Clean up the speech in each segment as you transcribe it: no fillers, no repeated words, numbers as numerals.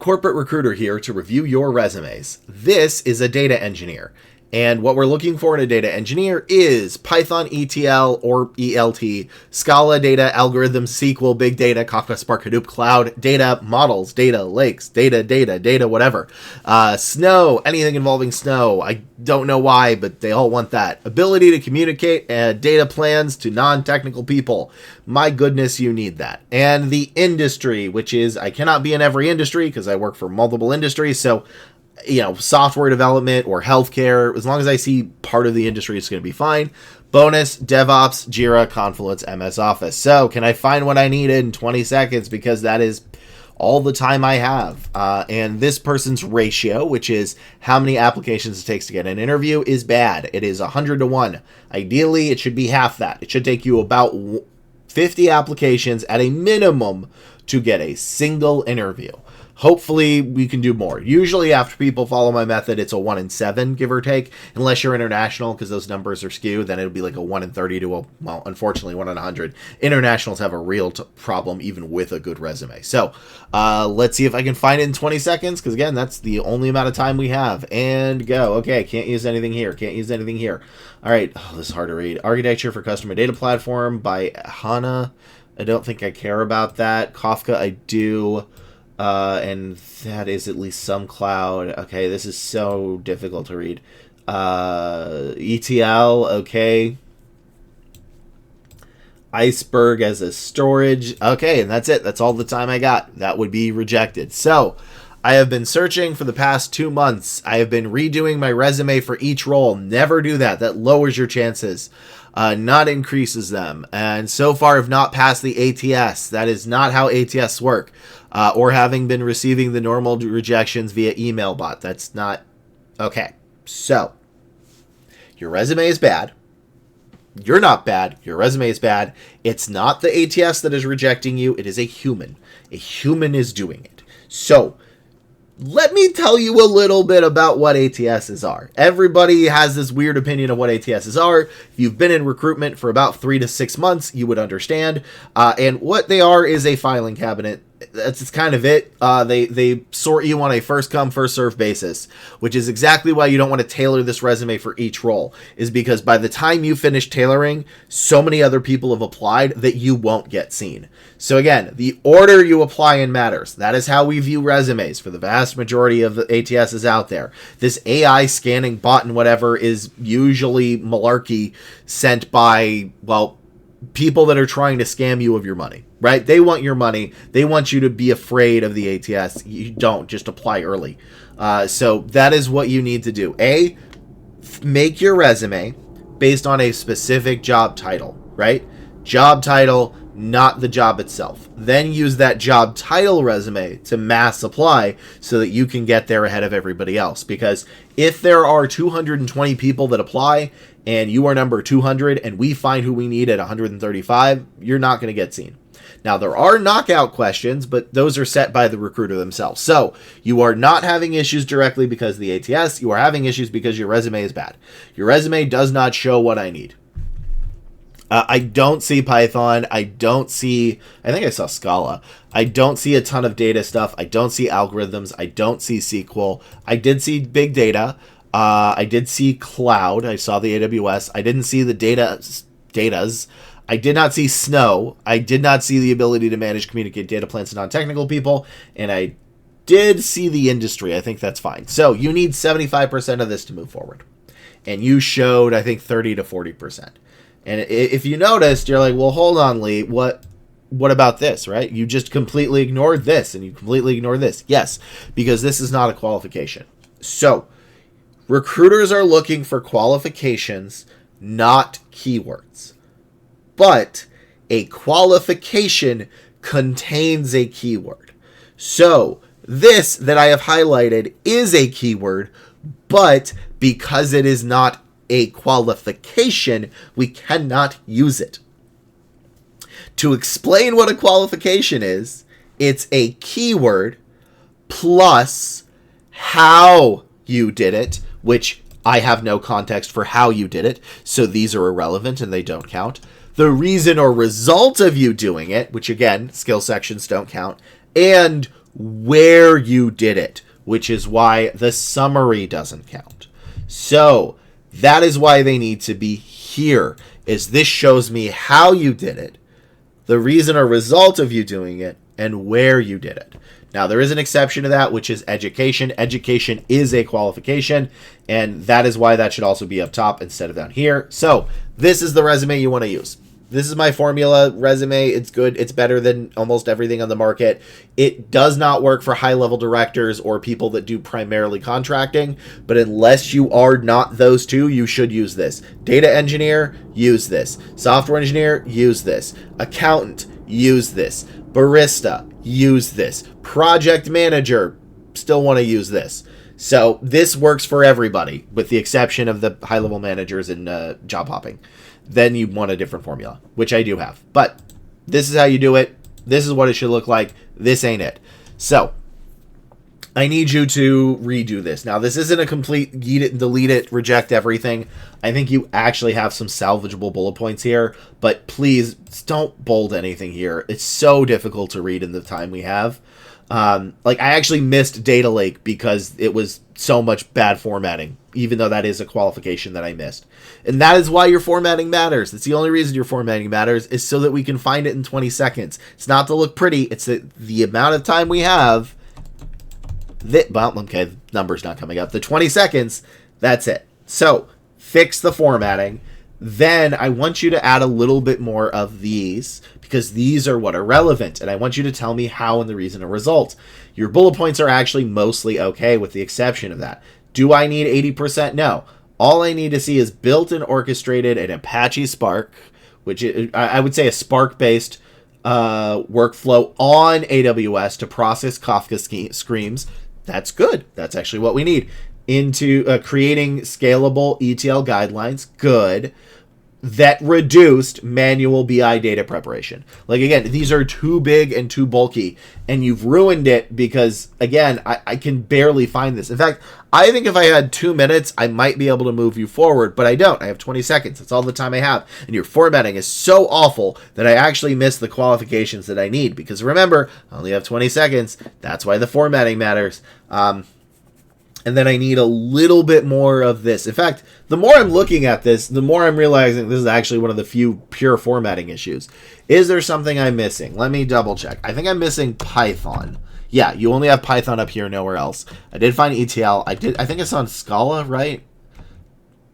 Corporate recruiter here to review your resumes. This is a data engineer. And what we're looking for in a data engineer is Python ETL or ELT, Scala data, algorithms, SQL, big data, Kafka, Spark, Hadoop, cloud, data, models, data, lakes, data, whatever. Snow, anything involving snow. I don't know why, but they all want that. Ability to communicate data plans to non-technical people. My goodness, you need that. And the industry, which is, I cannot be in every industry because I work for multiple industries, so software development or healthcare, as long as I see part of the industry, it's going to be fine. Bonus, DevOps, Jira, Confluence, MS Office. So can I find what I need in 20 seconds? Because that is all the time I have. And this person's ratio, which is how many applications it takes to get an interview, is bad. It is 100 to 1. Ideally, it should be half that. It should take you about 50 applications at a minimum to get a single interview. Hopefully we can do more. Usually after people follow my method, it's a 1 in 7, give or take. Unless you're international, because those numbers are skewed, then it'll be like a 1 in 30 to unfortunately 1 in 100. Internationals have a real problem even with a good resume. So let's see if I can find it in 20 seconds, because again, that's the only amount of time we have. And go. Okay, can't use anything here. All right, this is hard to read. Architecture for Customer Data Platform by Hana. I don't think I care about that. Kafka, I do. And that is at least some cloud. Okay, this is so difficult to read. ETL, okay. Iceberg as a storage. Okay, and that's it. That's all the time I got. That would be rejected. So, I have been searching for the past 2 months. I have been redoing my resume for each role. Never do that. That lowers your chances. Not increases them. And so far have not passed the ATS. That is not how ATS work. Or having been receiving the normal rejections via email bot. That's not okay. So, your resume is bad. You're not bad. Your resume is bad. It's not the ATS that is rejecting you. It is a human. A human is doing it. So, let me tell you a little bit about what ATSs are. Everybody has this weird opinion of what ATSs are. If you've been in recruitment for about 3 to 6 months, you would understand. And what they are is a filing cabinet. That's kind of it. They sort you on a first come, first serve basis, which is exactly why you don't want to tailor this resume for each role, is because by the time you finish tailoring, so many other people have applied that you won't get seen. So again, the order you apply in matters. That is how we view resumes for the vast majority of the ATSs out there. This AI scanning bot and whatever is usually malarkey sent by, people that are trying to scam you of your money, right? They want your money. They want you to be afraid of the ATS. You don't. Just apply early. So that is what you need to do. Make your resume based on a specific job title, right? Job title, not the job itself. Then use that job title resume to mass apply so that you can get there ahead of everybody else. Because if there are 220 people that apply and you are number 200 and we find who we need at 135, you're not going to get seen. Now, there are knockout questions, but those are set by the recruiter themselves. So you are not having issues directly because of the ATS. You are having issues because your resume is bad. Your resume does not show what I need. I don't see Python. I think I saw Scala. I don't see a ton of data stuff. I don't see algorithms. I don't see SQL. I did see big data. I did see cloud. I saw the AWS. I didn't see the datas. I did not see snow. I did not see the ability to manage, communicate data plans to non-technical people. And I did see the industry. I think that's fine. So you need 75% of this to move forward. And you showed, I think, 30 to 40%. And if you noticed, you're like, well, hold on, Lee, what about this, right? You just completely ignored this, and you completely ignored this. Yes, because this is not a qualification. So, recruiters are looking for qualifications, not keywords. But a qualification contains a keyword. So, this that I have highlighted is a keyword, but because it is not a qualification, we cannot use it. To explain what a qualification is, it's a keyword plus how you did it, which I have no context for how you did it, so these are irrelevant and they don't count. The reason or result of you doing it, which again, skill sections don't count, and where you did it, which is why the summary doesn't count. So that is why they need to be here, is this shows me how you did it, the reason or result of you doing it, and where you did it. Now, there is an exception to that, which is education. Education is a qualification, and that is why that should also be up top instead of down here. So this is the resume you want to use. This is my formula resume. It's good. It's better than almost everything on the market. It does not work for high-level directors or people that do primarily contracting, but unless you are not those two, you should use this. Data engineer, use this. Software engineer, use this. Accountant, use this. Barista, use this. Project manager, still want to use this. So this works for everybody, with the exception of the high-level managers and job hopping. Then you want a different formula, which I do have. But this is how you do it. This is what it should look like. This ain't it. So I need you to redo this. Now, this isn't a complete eat it, delete it, reject everything. I think you actually have some salvageable bullet points here, but please don't bold anything here. It's so difficult to read in the time we have. I actually missed Data Lake because it was so much bad formatting, even though that is a qualification that I missed. And that is why your formatting matters. It's the only reason your formatting matters, is so that we can find it in 20 seconds. It's not to look pretty. It's the amount of time we have. The number's not coming up. The 20 seconds, that's it. So fix the formatting. Then I want you to add a little bit more of these, because these are what are relevant. And I want you to tell me how and the reason and result. Your bullet points are actually mostly okay, with the exception of that. Do I need 80%? No. All I need to see is built and orchestrated an Apache Spark, which I would say a Spark-based workflow on AWS to process Kafka streams. That's good. That's actually what we need. Into creating scalable ETL guidelines. Good. That reduced manual BI data preparation. Like, again, these are too big and too bulky, and you've ruined it because, again, I can barely find this. In fact, I think if I had 2 minutes, I might be able to move you forward, but I don't. I have 20 seconds. That's all the time I have. And your formatting is so awful that I actually miss the qualifications that I need, because remember, I only have 20 seconds. That's why the formatting matters. And then I need a little bit more of this. In fact, the more I'm looking at this, the more I'm realizing this is actually one of the few pure formatting issues. Is there something I'm missing? Let me double check. I think I'm missing Python. Yeah, you only have Python up here, nowhere else. I did find ETL. I think it's on Scala, right?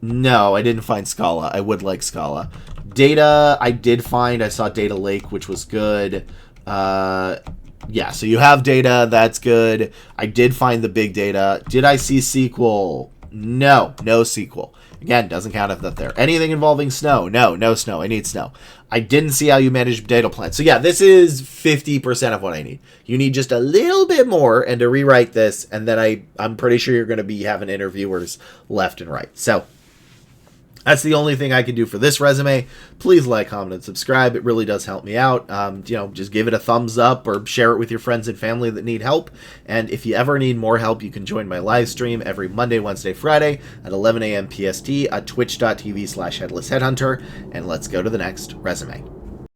No, I didn't find Scala. I would like Scala. Data, I did find. I saw Data Lake, which was good. Yeah, so you have data. That's good. I did find the big data. Did I see SQL? No SQL. Again, doesn't count if that's there. Anything involving snow? No snow. I need snow. I didn't see how you manage data plans. So yeah, this is 50% of what I need. You need just a little bit more and to rewrite this, and then I'm pretty sure you're going to be having interviewers left and right. So that's the only thing I can do for this resume. Please like, comment, and subscribe. It really does help me out. Just give it a thumbs up or share it with your friends and family that need help. And if you ever need more help, you can join my live stream every Monday, Wednesday, Friday at 11 a.m. PST at twitch.tv/headlessheadhunter. And let's go to the next resume.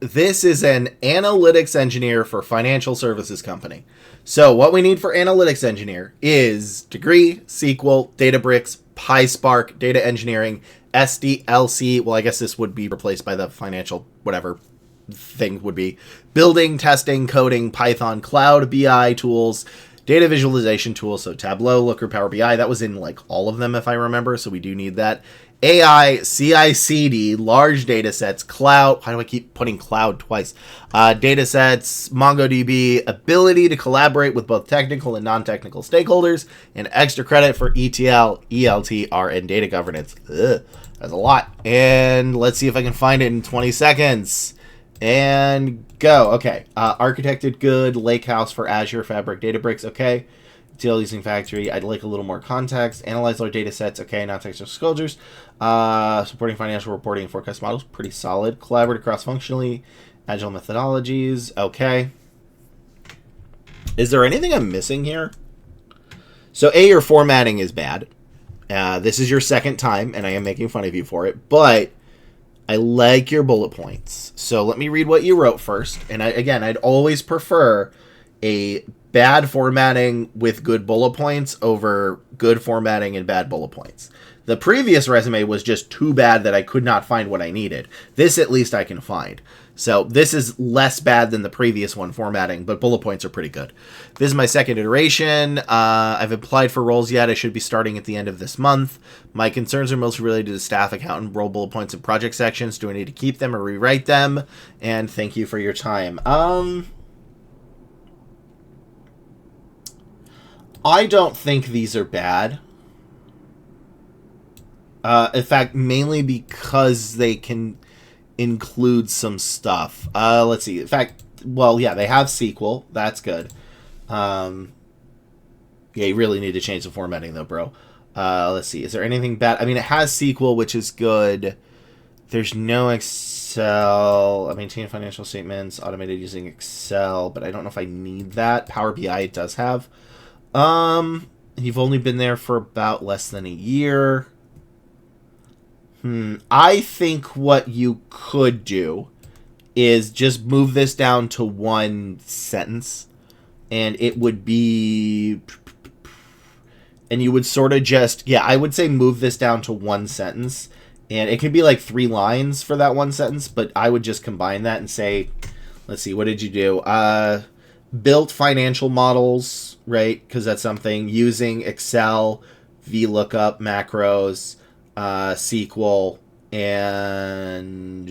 This is an analytics engineer for financial services company. So what we need for analytics engineer is degree, SQL, Databricks, PySpark, data engineering, SDLC. Well, I guess this would be replaced by the financial whatever thing would be. Building, testing, coding, Python, cloud, BI tools, data visualization tools. So Tableau, Looker, Power BI. That was in like all of them if I remember. So we do need that. AI, CI/CD, large data sets, cloud. Why do I keep putting cloud twice? Data sets, MongoDB, ability to collaborate with both technical and non-technical stakeholders, and extra credit for ETL, ELT, and data governance. Ugh, that's a lot. And let's see if I can find it in 20 seconds. And go. Okay. Architected good, Lakehouse for Azure, Fabric, Databricks. Okay. ETL using Factory. I'd like a little more context. Analyze large data sets. Okay, not technical disclosures. Supporting financial reporting and forecast models. Pretty solid. Collaborate cross-functionally. Agile methodologies. Okay. Is there anything I'm missing here? So, your formatting is bad. This is your second time, and I am making fun of you for it. But I like your bullet points. So, let me read what you wrote first. And I'd always prefer a bad formatting with good bullet points over good formatting and bad bullet points. The previous resume was just too bad that I could not find what I needed. This at least I can find. So this is less bad than the previous one formatting, but bullet points are pretty good. This is my second iteration. I've applied for roles yet. I should be starting at the end of this month. My concerns are mostly related to staff, accountant, role bullet points, and project sections. Do I need to keep them or rewrite them? And thank you for your time. I don't think these are bad. In fact, mainly because they can include some stuff. Let's see. In fact, well, yeah, they have SQL. That's good. Yeah, you really need to change the formatting, though, bro. Let's see. Is there anything bad? I mean, it has SQL, which is good. There's no Excel. I maintain financial statements automated using Excel, but I don't know if I need that. Power BI it does have. You've only been there for about less than a year. I think what you could do is just move this down to one sentence, and it would be, and you would sort of just, yeah, I would say move this down to one sentence, and it could be like 3 lines for that one sentence, but I would just combine that and say, let's see, what did you do? Built financial models, right? Because that's something using Excel, VLOOKUP, macros, SQL, and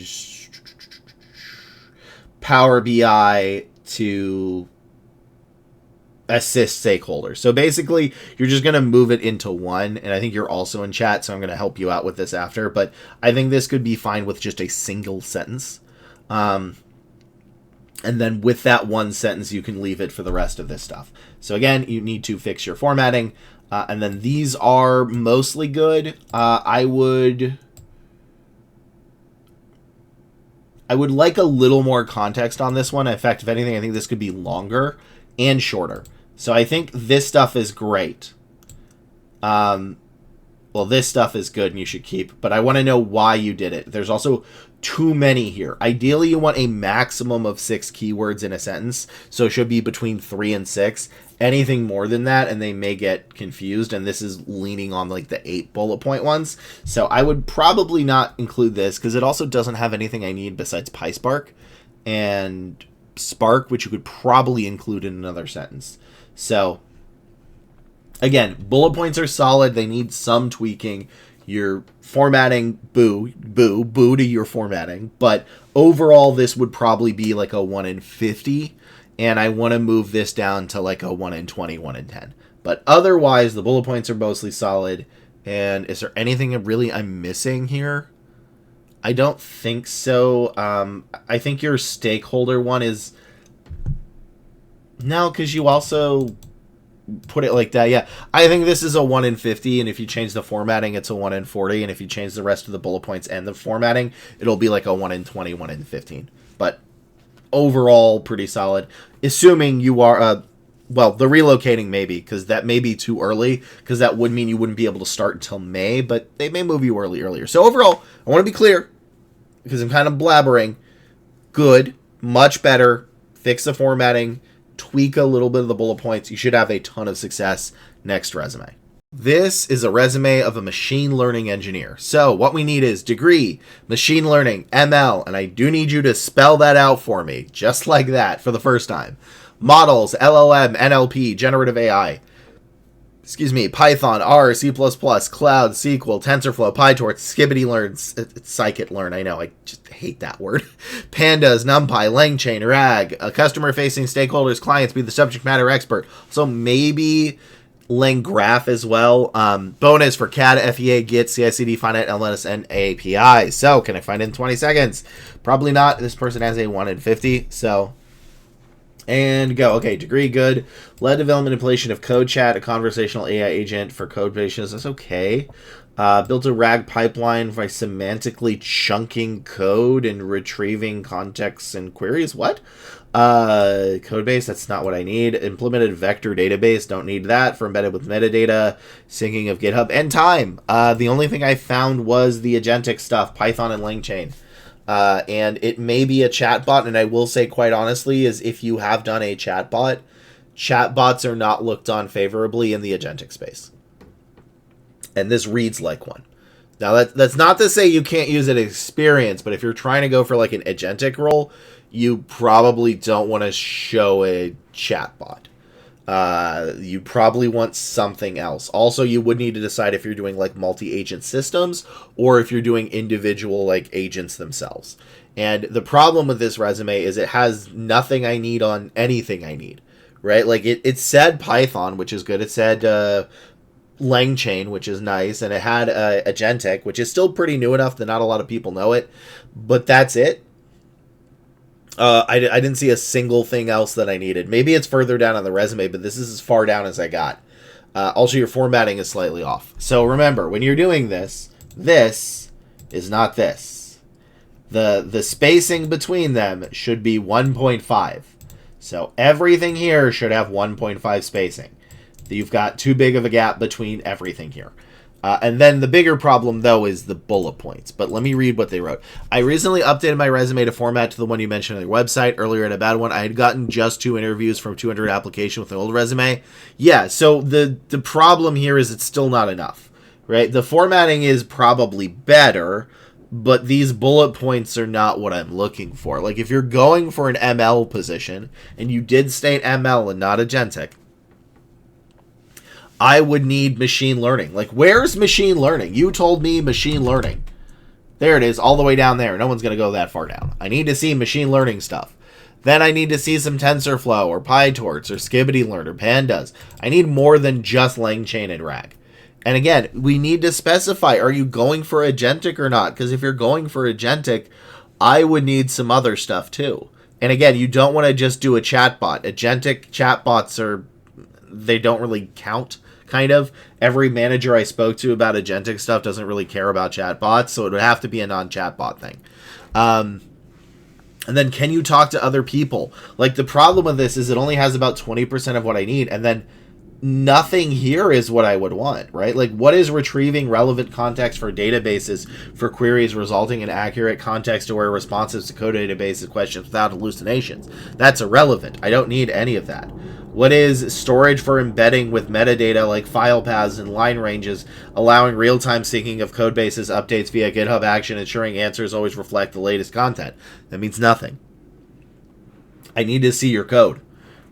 Power BI to assist stakeholders. So basically, you're just going to move it into one, and I think you're also in chat, so I'm going to help you out with this after, but I think this could be fine with just a single sentence. And then with that one sentence, you can leave it for the rest of this stuff. So again, you need to fix your formatting. And then these are mostly good. I would like a little more context on this one. In fact, if anything, I think this could be longer and shorter. So I think this stuff is great. Well, this stuff is good and you should keep, but I want to know why you did it. There's also too many here. Ideally, you want a maximum of 6 keywords in a sentence, so it should be between 3 and 6. Anything more than that, and they may get confused, and this is leaning on like the 8 bullet point ones. So I would probably not include this, because it also doesn't have anything I need besides PySpark and Spark, which you could probably include in another sentence. So again, bullet points are solid. They need some tweaking. Your formatting, boo to your formatting. But overall, this would probably be like a 1 in 50. And I want to move this down to like a 1 in 20, 1 in 10. But otherwise, the bullet points are mostly solid. And is there anything really I'm missing here? I don't think so. I think your stakeholder one is... No, because you also... put it like that. Yeah, I think this is a 1 in 50, and if you change the formatting, it's a 1 in 40, and if you change the rest of the bullet points and the formatting, it'll be like a 1 in 20, 1 in 15. But overall, pretty solid. Assuming you are, well, the relocating maybe, because that may be too early, because that would mean you wouldn't be able to start until May, but they may move you earlier. So overall, I want to be clear, because I'm kind of blabbering. Good, much better, fix the formatting, tweak a little bit of the bullet points. You should have a ton of success. Next resume. This is a resume of a machine learning engineer. So what we need is degree, machine learning, ML, and I do need you to spell that out for me, just like that for the first time. Models, LLM, NLP, generative AI. Excuse me, Python, R, C++, Cloud, SQL, TensorFlow, PyTorch, Skibbity-learn, Scikit-learn, I know, I just hate that word. Pandas, NumPy, LangChain, RAG, customer-facing stakeholders, clients, be the subject matter expert. So maybe LangGraph as well. Bonus for CAD, FEA, Git, CI/CD, Finite, LNS, and API. So can I find it in 20 seconds? Probably not. This person has a 1 in 50, so... And go. Okay, degree, good. Led development manipulation of code chat, a conversational AI agent for code patients. That's okay. Built a RAG pipeline by semantically chunking code and retrieving contexts and queries. What? Code base, that's not what I need. Implemented vector database, don't need that. For embedded with metadata, syncing of GitHub, and time. The only thing I found was the agentic stuff, Python and LangChain. And it may be a chatbot, and I will say quite honestly, is if you have done a chatbot, chatbots are not looked on favorably in the agentic space. And this reads like one. Now, that's not to say you can't use it as experience, but if you're trying to go for like an agentic role, you probably don't want to show a chatbot. You probably want something else. Also, you would need to decide if you're doing like multi-agent systems or if you're doing individual like agents themselves. And the problem with this resume is it has nothing I need on anything I need, right? Like it said Python, which is good. It said LangChain, which is nice. And it had Agentic, which is still pretty new enough that not a lot of people know it. But that's it. I didn't see a single thing else that I needed. Maybe it's further down on the resume, but this is as far down as I got. Also, your formatting is slightly off. So remember, when you're doing this, this is not this. The spacing between them should be 1.5. So everything here should have 1.5 spacing. You've got too big of a gap between everything here. And then the bigger problem, though, is the bullet points. But let me read what they wrote. I recently updated my resume to format to the one you mentioned on your website. Earlier, I had a bad one. I had gotten just 2 interviews from 200 applications with an old resume. Yeah, so the problem here is it's still not enough, right? The formatting is probably better, but these bullet points are not what I'm looking for. Like, if you're going for an ML position, and you did state ML and not agentic, I would need machine learning. Like, where's machine learning? You told me machine learning. There it is, all the way down there. No one's going to go that far down. I need to see machine learning stuff. Then I need to see some TensorFlow or PyTorch or skibidi-learn or Pandas. I need more than just LangChain and RAG. And again, we need to specify, are you going for agentic or not? Because if you're going for agentic, I would need some other stuff too. And again, you don't want to just do a chatbot. Agentic chatbots they don't really count. Kind of. Every manager I spoke to about agentic stuff doesn't really care about chatbots, so it would have to be a non-chatbot thing. And then, can you talk to other people? Like, the problem with this is it only has about 20% of what I need, and then nothing here is what I would want, right? Like, what is retrieving relevant context for databases for queries resulting in accurate context-aware responses to code databases questions without hallucinations? That's irrelevant. I don't need any of that. What is storage for embedding with metadata like file paths and line ranges, allowing real-time syncing of code bases updates via GitHub Action, ensuring answers always reflect the latest content? That means nothing. I need to see your code.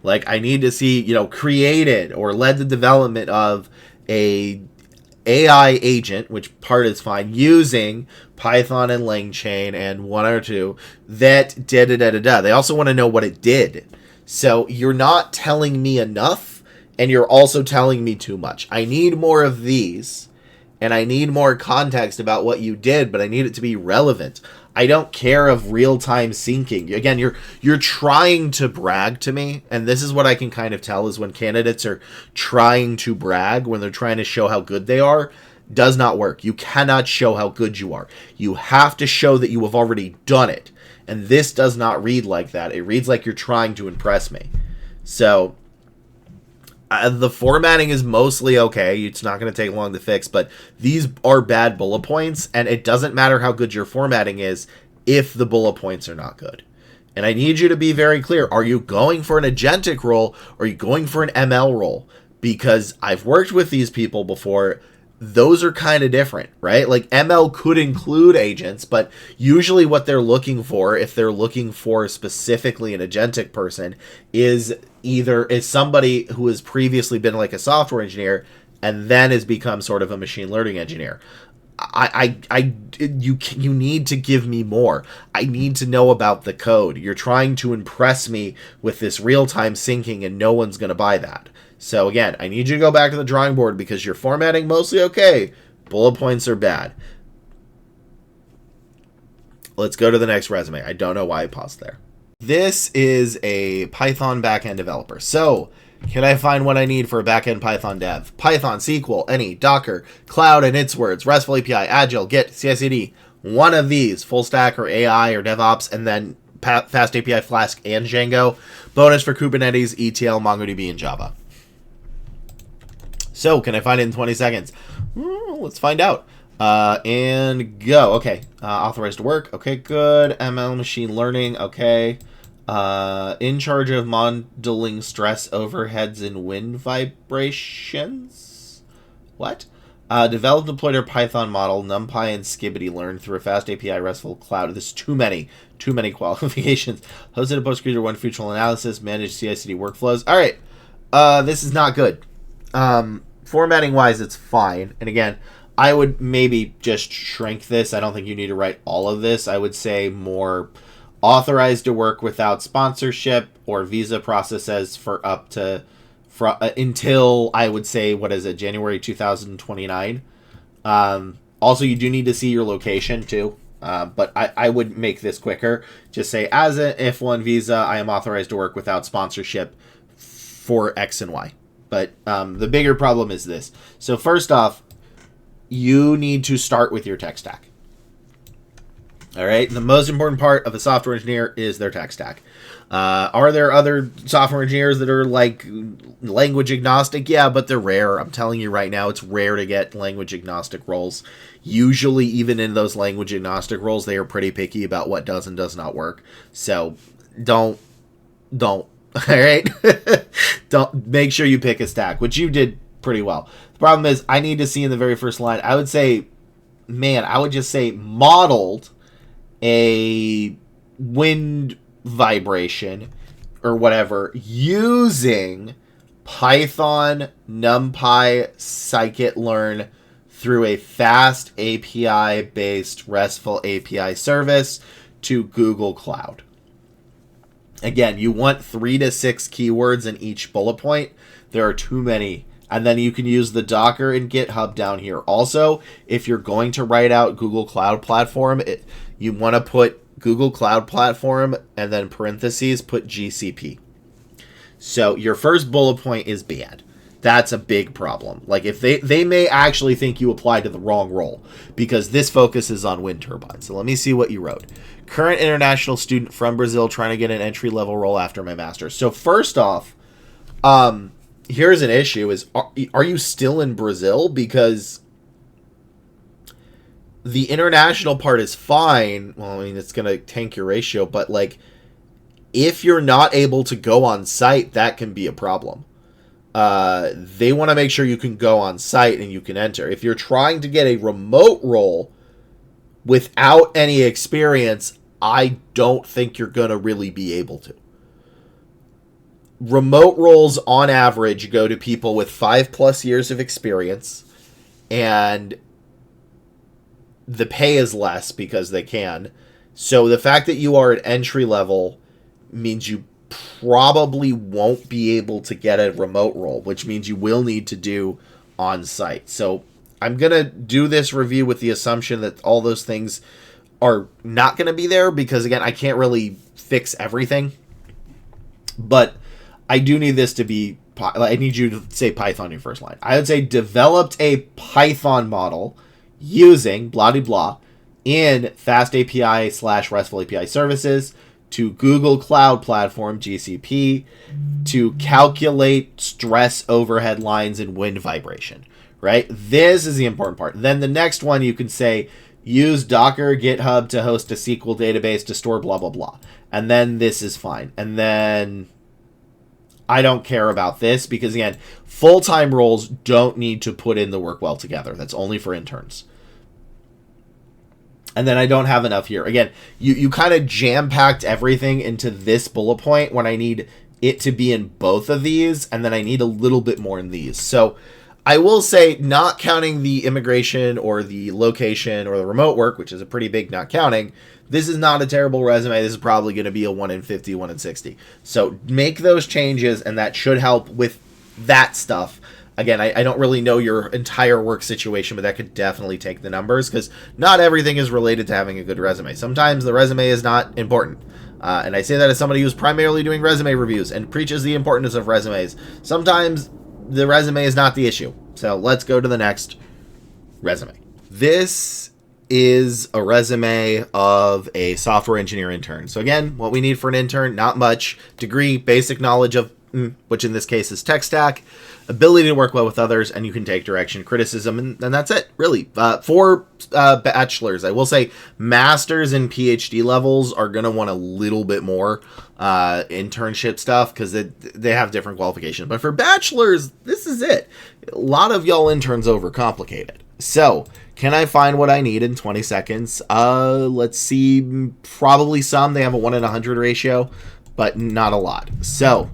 Like, I need to see, created or led the development of a AI agent, which part is fine, using Python and LangChain and one or two that da-da-da-da-da. They also want to know what it did. So you're not telling me enough, and you're also telling me too much. I need more of these, and I need more context about what you did, but I need it to be relevant. I don't care of real-time syncing. Again, you're trying to brag to me, and this is what I can kind of tell is when candidates are trying to brag, when they're trying to show how good they are, does not work. You cannot show how good you are. You have to show that you have already done it. And this does not read like that. It reads like you're trying to impress me. So the formatting is mostly okay. It's not going to take long to fix, but these are bad bullet points, and it doesn't matter how good your formatting is if the bullet points are not good. And I need you to be very clear. Are you going for an agentic role, or are you going for an ML role? Because I've worked with these people before. Those are kind of different, right? Like, ML could include agents, but usually what they're looking for, if they're looking for specifically an agentic person, is somebody who has previously been like a software engineer and then has become sort of a machine learning engineer. You need to give me more. I need to know about the code. You're trying to impress me with this real-time syncing, and no one's going to buy that. So again, I need you to go back to the drawing board because you're formatting mostly okay. Bullet points are bad. Let's go to the next resume. I don't know why I paused there. This is a Python backend developer. So, can I find what I need for a backend Python dev? Python, SQL, any, Docker, Cloud and its words, RESTful API, Agile, Git, CI/CD. One of these, full stack or AI or DevOps, and then Fast API, Flask, and Django. Bonus for Kubernetes, ETL, MongoDB, and Java. So, can I find it in 20 seconds? Let's find out. And go. Okay. Authorized to work. Okay, good. ML, machine learning. Okay. In charge of modeling stress overheads and wind vibrations. What? Developed deployed our Python model, NumPy and Skibbity learned through a fast API RESTful cloud. This is too many qualifications. Hosted a PostgreSQL one functional analysis, managed CI/CD workflows. All right, this is not good. Formatting wise, it's fine. And again, I would maybe just shrink this. I don't think you need to write all of this. I would say more authorized to work without sponsorship or visa processes for up to until I would say, what is it, January 2029. Also, you do need to see your location too, but I would make this quicker. Just say, as an F1 visa, I am authorized to work without sponsorship for X and Y. But the bigger problem is this. So first off, you need to start with your tech stack. All right, the most important part of a software engineer is their tech stack. Are there other software engineers that are like language agnostic? Yeah, but they're rare. I'm telling you right now, it's rare to get language agnostic roles. Usually, even in those language agnostic roles, they are pretty picky about what does and does not work. So don't. All right, don't make sure you pick a stack, which you did pretty well. The problem is, I need to see in the very first line. I would just say modeled a wind vibration or whatever using Python, NumPy, scikit-learn through a fast API-based RESTful API service to Google Cloud. Again, you want 3 to 6 keywords in each bullet point. There are too many. And then you can use the Docker and GitHub down here. Also, if you're going to write out Google Cloud Platform, you want to put Google Cloud Platform and then parentheses, put GCP. So your first bullet point is bad. That's a big problem. Like if they may actually think you applied to the wrong role because this focuses on wind turbines. So let me see what you wrote. Current international student from Brazil trying to get an entry-level role after my master's. So first off, here's an issue is, are you still in Brazil? Because the international part is fine. Well, I mean, it's going to tank your ratio, but like, if you're not able to go on site, that can be a problem. They want to make sure you can go on site and you can enter. If you're trying to get a remote role without any experience, I don't think you're going to really be able to. Remote roles on average go to people with 5+ years of experience, and the pay is less because they can. So the fact that you are at entry level means you probably won't be able to get a remote role, which means you will need to do on site. So I'm going to do this review with the assumption that all those things are not going to be there because, again, I can't really fix everything. But I do need this to be, I need you to say Python in your first line. I would say developed a Python model using blah, blah, blah in fast API / RESTful API services to Google Cloud Platform, GCP, to calculate stress overhead lines and wind vibration, right? This is the important part. Then the next one you can say, use Docker, GitHub to host a SQL database to store blah, blah, blah. And then this is fine. And then I don't care about this because, again, full-time roles don't need to put in the work well together. That's only for interns. And then I don't have enough here. Again, you kind of jam-packed everything into this bullet point when I need it to be in both of these, and then I need a little bit more in these. So I will say, not counting the immigration or the location or the remote work, which is a pretty big not counting, this is not a terrible resume. This is probably going to be a 1 in 50, 1 in 60. So make those changes, and that should help with that stuff. Again, I don't really know your entire work situation, but that could definitely take the numbers because not everything is related to having a good resume. Sometimes the resume is not important. And I say that as somebody who's primarily doing resume reviews and preaches the importance of resumes. Sometimes the resume is not the issue. So let's go to the next resume. This is a resume of a software engineer intern. So again, what we need for an intern, not much. Degree, basic knowledge of which in this case is tech stack, ability to work well with others, and you can take direction, criticism, and that's it, really. For bachelors, I will say masters and PhD levels are going to want a little bit more internship stuff because they have different qualifications. But for bachelors, this is it. A lot of y'all interns overcomplicate it. So, can I find what I need in 20 seconds? Let's see. Probably some. They have a 1 in 100 ratio, but not a lot. So,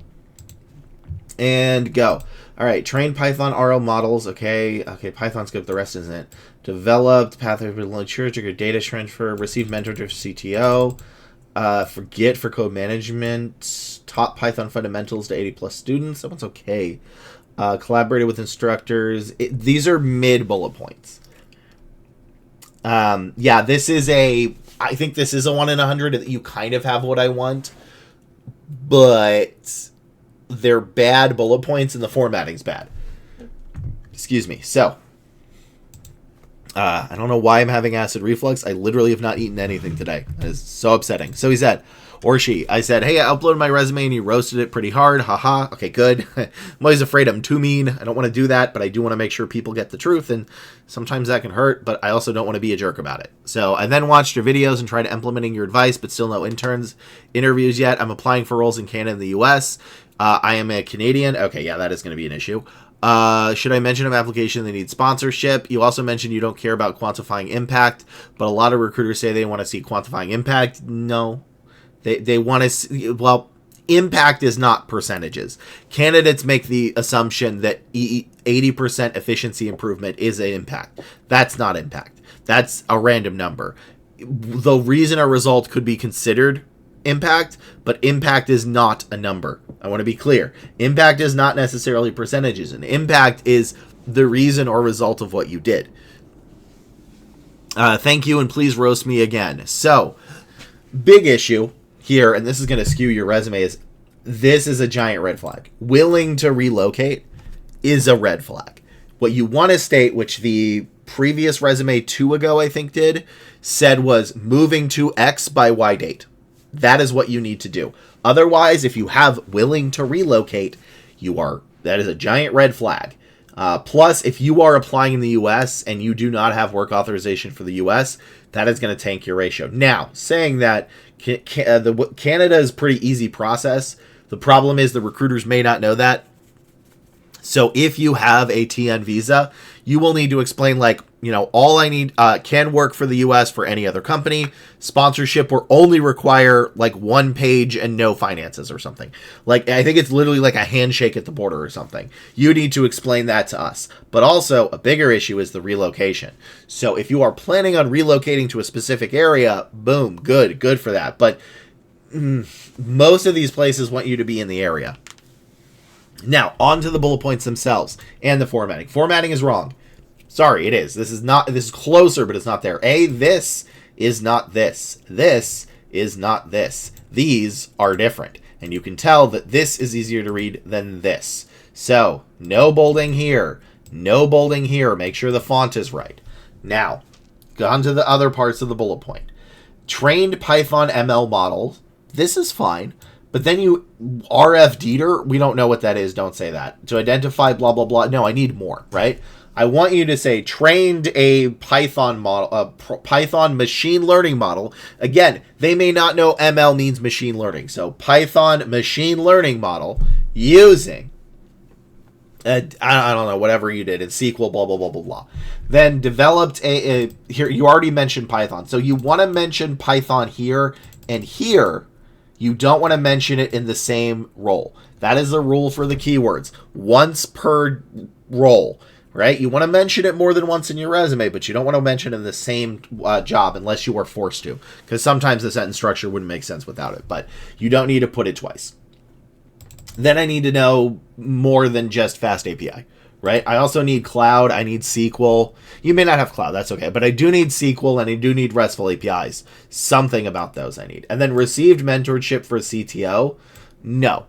and go. All right, train Python RL models. Okay, Python's good, but the rest isn't. Developed pathway for literature, trigger data transfer, received mentorship CTO, for Git for code management, taught Python fundamentals to 80 plus students. That one's okay. Collaborated with instructors. These are mid bullet points. Yeah, this is I think this is a 1 in 100. You kind of have what I want, but they're bad bullet points and the formatting's bad. Excuse me. So, I don't know why I'm having acid reflux. I literally have not eaten anything today. That is so upsetting. So he said, or she, I said, hey, I uploaded my resume and you roasted it pretty hard. Haha. Okay, good. I'm always afraid I'm too mean. I don't want to do that, but I do want to make sure people get the truth. And sometimes that can hurt, but I also don't want to be a jerk about it. So I then watched your videos and tried implementing your advice, but still no interviews yet. I'm applying for roles in Canada and the US. I am a Canadian. Okay, yeah, that is going to be an issue. Should I mention an application they need sponsorship? You also mentioned you don't care about quantifying impact, but a lot of recruiters say they want to see quantifying impact. No. They want to see, well, impact is not percentages. Candidates make the assumption that 80% efficiency improvement is an impact. That's not impact. That's a random number. The reason a result could be considered impact, but impact is not a number. I want to be clear. Impact is not necessarily percentages. An impact is the reason or result of what you did. Thank you, and please roast me again. So, big issue here, and this is going to skew your resume, is this is a giant red flag. Willing to relocate is a red flag. What you want to state, which the previous resume 2 ago, I think said was moving to X by Y date. That is what you need to do. Otherwise, if you have willing to relocate, that is a giant red flag. Plus, if you are applying in the U.S. and you do not have work authorization for the U.S., that is going to tank your ratio. Now, saying that, Canada is a pretty easy process. The problem is the recruiters may not know that. So if you have a TN visa, you will need to explain, all I need can work for the U.S. for any other company. Sponsorship will only require 1 page and no finances or something. I think it's literally like a handshake at the border or something. You need to explain that to us. But also a bigger issue is the relocation. So if you are planning on relocating to a specific area, boom, good for that. But most of these places want you to be in the area. Now, on to the bullet points themselves and the formatting. Formatting is wrong. Sorry, it is. This is closer, but it's not there. This is not this. This is not this. These are different. And you can tell that this is easier to read than this. So, no bolding here. No bolding here. Make sure the font is right. Now, on to the other parts of the bullet point. Trained Python ML models. This is fine. But then you RFD'd, we don't know what that is. Don't say that. To identify blah, blah, blah. No, I need more, right? I want you to say trained a Python model, Python machine learning model. Again, they may not know ML means machine learning. So Python machine learning model using, I don't know, whatever you did in SQL, blah, blah, blah, blah, blah. Then developed here, you already mentioned Python. So you want to mention Python here and here. You don't want to mention it in the same role. That is the rule for the keywords. Once per role, right? You want to mention it more than once in your resume, but you don't want to mention it in the same job unless you are forced to. Because sometimes the sentence structure wouldn't make sense without it. But you don't need to put it twice. Then I need to know more than just Fast API, right? I also need cloud. I need SQL. You may not have cloud. That's okay. But I do need SQL and I do need RESTful APIs. Something about those I need. And then received mentorship for CTO. No,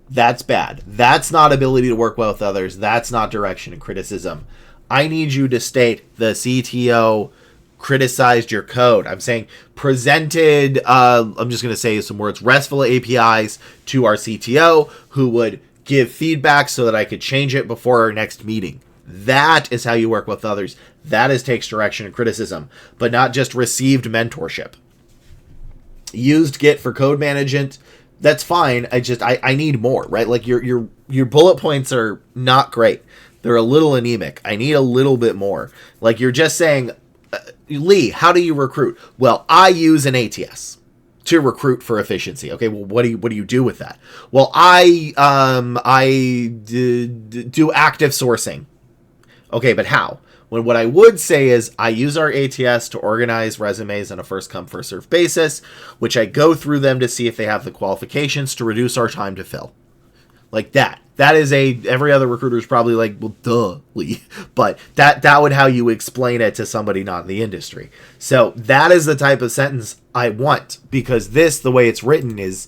that's bad. That's not ability to work well with others. That's not direction and criticism. I need you to state the CTO criticized your code. I'm saying presented, I'm just going to say some words, RESTful APIs to our CTO who would give feedback so that I could change it before our next meeting. That is how you work with others. That is takes direction and criticism, but not just received mentorship. Used Git for code management. That's fine. I need more, right? Like your bullet points are not great. They're a little anemic. I need a little bit more. Like you're just saying, Lee, how do you recruit? Well, I use an ATS to recruit for efficiency. Okay, well, what do you do with that? Well, I do active sourcing. Okay, but how? When what I would say is I use our ATS to organize resumes on a first come first serve basis, which I go through them to see if they have the qualifications to reduce our time to fill. Like that. That is every other recruiter is probably like, well, duh, Lee. But that would how you explain it to somebody not in the industry. So that is the type of sentence I want, because this, the way it's written is,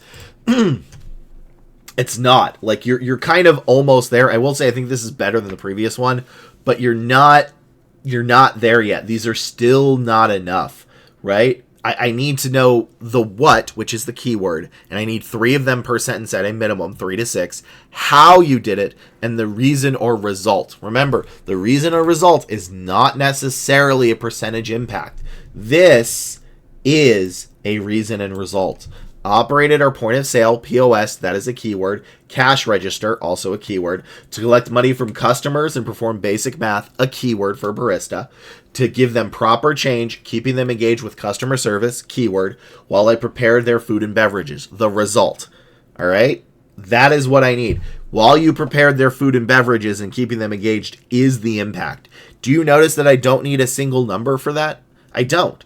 it's not. Like you're kind of almost there. I will say I think this is better than the previous one, but you're not there yet. These are still not enough, right? I need to know the what, which is the keyword, and I need 3 of them per sentence at a minimum, 3 to 6, how you did it, and the reason or result. Remember, the reason or result is not necessarily a percentage impact. This is a reason and result. Operated our point of sale, POS, that is a keyword. Cash register, also a keyword. To collect money from customers and perform basic math, a keyword for barista. To give them proper change, keeping them engaged with customer service, keyword, while I prepared their food and beverages, the result. All right? That is what I need. While you prepared their food and beverages and keeping them engaged is the impact. Do you notice that I don't need a single number for that? I don't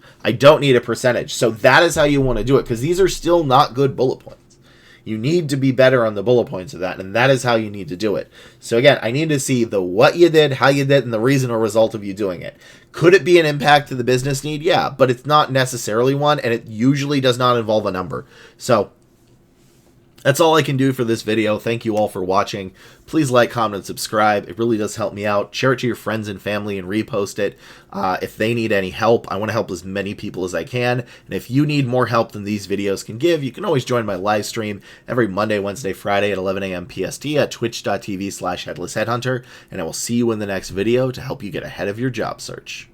need a percentage. So that is how you want to do it, because these are still not good bullet points. You need to be better on the bullet points of that, and that is how you need to do it. So again, I need to see the what you did, how you did, and the reason or result of you doing it. Could it be an impact to the business need? Yeah, but it's not necessarily one, and it usually does not involve a number. So that's all I can do for this video. Thank you all for watching. Please like, comment, and subscribe. It really does help me out. Share it to your friends and family and repost it. If they need any help, I want to help as many people as I can. And if you need more help than these videos can give, you can always join my live stream every Monday, Wednesday, Friday at 11 a.m. PST at twitch.tv/headlessheadhunter. And I will see you in the next video to help you get ahead of your job search.